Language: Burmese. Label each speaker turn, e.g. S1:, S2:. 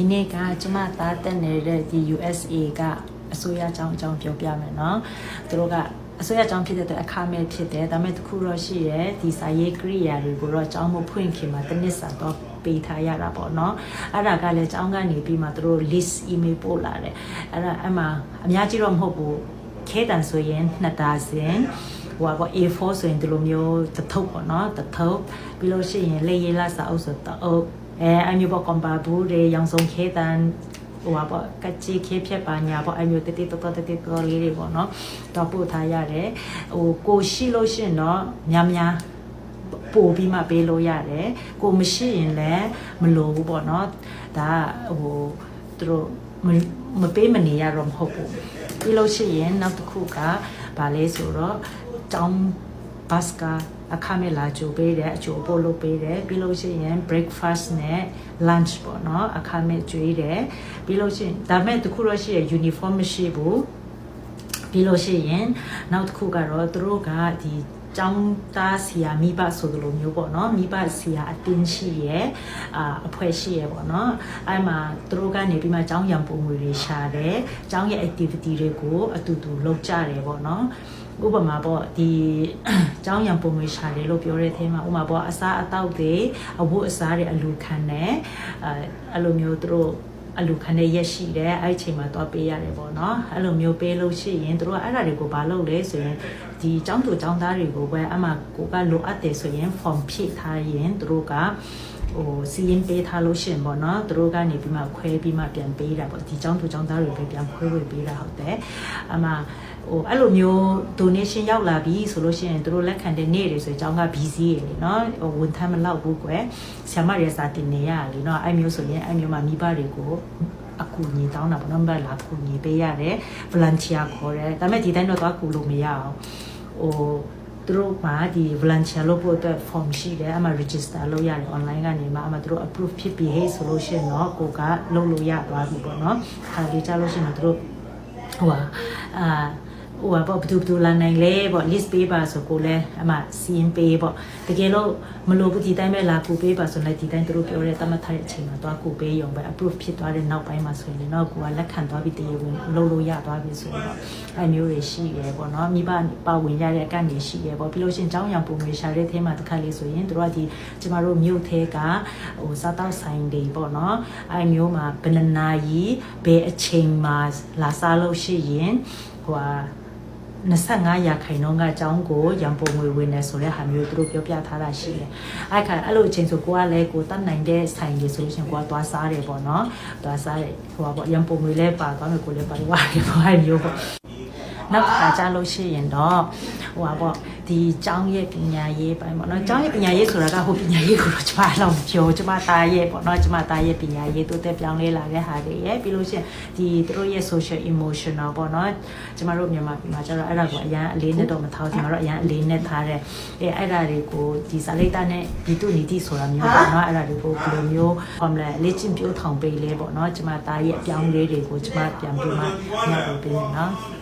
S1: ဒီနေ့ကကျမသားတက်နေတဲ့ဒီ USA ကအစိုးရအကြောင်းပြောပြမယ်เนาะသူတို့ကအစိုးရအကြောင်းဖြစ်တဲ့အတွက်အခမဲ့ဖြစ်တယ်ဒါပေမဲ့တခုတော့ရှိရဲဒီစာရေးကိရိယာတွေကိုတော့အကြောင်းမဖွင့်ခင်မှာတစ်နှစ်စာတော့ပေးထားရတာပေါ့เนาะအဲ့ဒါကလည်းအကြောင်းကနေပြီးမှသူတို့ list email ပို့လာတယ်အဲ့မှာအများကြီးတော့မဟုတ်ဘူးခဲတန်ဆိုရင်2ဒါဇင်ဟိုက A4 ဆိုရင်ဒီလိုမျိုးတစ်ထုပ်ပေါ့เนาะတစ်ထုပ်ပြီးလို့ရှိရင်လေရေးလာစာအုပ်ဆိုတော့အမျိုးပေါ့ကွန်ပါဘူးတွေရောင်စုံခဲတန်ဟိုပေါ့ကချီခဲဖြက်ပါညာပေါ့အမျိုးတေးတော်လေးတွေပေါ့နော်တော့ပို့ထားရတယ်ဟိုကိုရှိလို့ရှိရင်တော့များပို့ပြီးမှပေးလို့ရတယ်ကိုမရှိရင်လည်းမလိုဘူးပေါ့နော်ဒါဟိုသူတို့မပေးမနေရတော့မဟုတ်ဘူးပြီးလို့ရှိရင်နောက်တစ်ခုကဗာလဲဆိုတော့တောင်းဘတ်ကအခမဲ့လာကြိုပေးတယ်အချိုပို့လုပ်ပေးတယ်ပြီးလို့ရှိရင် breakfast နဲ့ lunch ပေါ့နော်အခမဲ့ကျွေးတယ်ပြီးလို့ရှိရင်ဒါမဲ့တခုတော့ရှိရ uniform မရှိဘူးပြီးလို့ရှိရင်နောက်တစ်ခုကတော့သူတို့ကဒီကျောင်းသားဆရာမိဘဆိုလိုမျိုးပေါ့နော်မိဘဆရာအတင်းရှိရဲ့အဖွဲ့ရှိရဲ့ပေါ့နော်အဲ့မှာသူတို့ကနေပြီးမှကျောင်းရံပုံငွေတွေရှာတယ်ကျောင်းရဲ့ activity တွေကိုအတူတူလုပ်ကြတယ်ပေါ့နော်ဥပမာပေါ့ဒီကျောင်းရံပုံငွေရှာတယ်လို့ပြောတဲ့အထဲမှာဥပမာပေါ့အစားအသောက်တွေအဝတ်အစားတွေအလူခံတယ်အဲ့လိုမျိုးသူတို့အလူခံတဲ့ရက်ရှိတယ်အဲ့ဒီချိန်မှာတော့ပေးရတယ်ပေါ့နော်အဲ့လိုမျိုးပေးလို့ရှိရင်တို့ကအဲ့ဒါတွေကိုဘာလုပ်လဲဆိုရင်ဒီကျောင်းသူကျောင်းသားတွေကိုပဲအမှကိုကလိုအပ်တယ်ဆိုရင် form ဖြည့်ထားရင်တို့ကဟိုစီရင်ပေးထားလို့ရှင်ပေါ့နော်သူတို့ကနေပြီးမှခွဲပြီးမှပြန်ပေးတာပေါ့ဒီကျောင်းသူကျောင်းသားတွေပဲပြန်ခွဲဝေပေးတာဟုတ်တယ်အမှဟိုအဲ့လိုမျိုး donation ရောက်လာပြီဆိုလို့ရှိရင်တို့လက်ခံတဲ့နေ့တွေဆိုရင်ကျောင်းက busy ရလေနော်ဝန်ထမ်းမလောက်ဘူးကွယ်ဆရာမတွေစာတင်နေရလေနော်အဲ့မျိုးဆိုရင်အဲ့မျိုးမှာမိဘတွေကိုအကူညီတောင်းတာပေါ့နော်မလာကူညီပေးရတယ် volunteer ခေါ်တယ်ဒါပေမဲ့ဒီတိုင်းတော့ကူလို့မရအောင်ဟိုသူတို့မှာဒီ volunteer လုပ်ဖို့အတွက် form ရှိတယ်အမှ register လုပ်ရတယ် online ကနေမှအမှသူတို့ approve ဖြစ်ပြီးဟဲ့ဆိုလို့ရှိရင်တော့ကိုကလုပ်လို့ရသွားပြီပေါ့နော်ခါလေးကြလို့ရှိရင်သူတို့ဟိုဟာဟိုပေါ့ဘသူလာနိုင်လဲပေါ့ list ပေးပါဆိုကိုလဲအမှစီရင်ပေးပေါ့တကယ်လို့မလို့ဒီတိုင်းပဲလာကူပေးပါဆိုလဲဒီတိုင်းသူတို့ပြောတဲ့တမတ်ထားတဲ့အချိန်မှာသွားကူပေးရုံပဲ approve ဖြစ်သွားတဲ့နောက်ပိုင်းမှာဆိုရင်တော့ကိုကလက်ခံသွားပြီးတရားဝင်လုပ်လို့ရသွားပြီဆိုတော့အဲမျိုးတွေရှိရပေါ့နော်မိဘပါဝင်ရတဲ့အကန့်တွေရှိရပေါ့ပြီးလို့ရှင်ကျောင်းရံပုံငွေရှာတဲ့ထဲမှာတစ်ခါလေးဆိုရင်တို့ကဒီကျမတို့မြို့ထဲကဟိုစားတောက်ဆိုင်တွေပေါ့နော်အဲမျိုးမှာဘယ်နှနာရီဘယ်အချိန်မှာလာစားလို့ရှိရင်ဟို25ရာခိုင်နှုန်းကအကြောင်းကိုရံပုံငွေဝင်နေဆိုတဲ့ဟာမျိုးသူတို့ပြောပြထားတာရှိတယ်။အဲ့လိုအချိန်ဆိုကိုကလည်းကိုတတ်နိုင်တဲ့ဆိုင်တွေဆိုလို့ရှိရင်ကိုကသွားစားတယ်ပေါ့နော်။သွားစားတယ်ဟိုပေါ့ရံပုံငွေလည်းပါသွားမယ်ကိုလည်းပါဝါတယ်ပေါ့အဲ့မျိုးပေါ့။နောက်ခါကြလို့ရှိရင်တော့ဟိုပေါ့ဒီကျောင်းရဲ့ပညာရေးပိုင်းပေါ့နော်ကျောင်းရဲ့ပညာရေးဆိုတာကဟိုပညာရေးကိုတော့ကျမတော့မပြောကျမသားရဲ့ပေါ့နော်ကျမသားရဲ့ပညာရေးတိုးတက်ပြောင်းလဲလာတဲ့ဟာတွေရဲ့ပြီးလို့ရှိရင်ဒီသူတို့ရဲ့ social emotional ပေါ့နော်ကျမတို့မြန်မာပြည်မှာကျတော့အဲ့ဒါကိုအရင်အလေးနဲ့တော့မထားကျမတို့အရင်အလေးနဲ့ထားတဲ့အဲ့ဒါတွေကိုဒီစာလိပ်တာနဲ့ဒီတုနီတိဆိုတာမျိုးပေါ့နော်အဲ့ဒါတွေကိုဘယ်လိုမျိုးဟောမလဲလေ့ကျင့်ပြိုးထောင်ပေးလဲပေါ့နော်ကျမသားရဲ့အပြောင်းလဲတွေကိုကျမပြန်ပြီးမှညှပ်ပေးနေနော်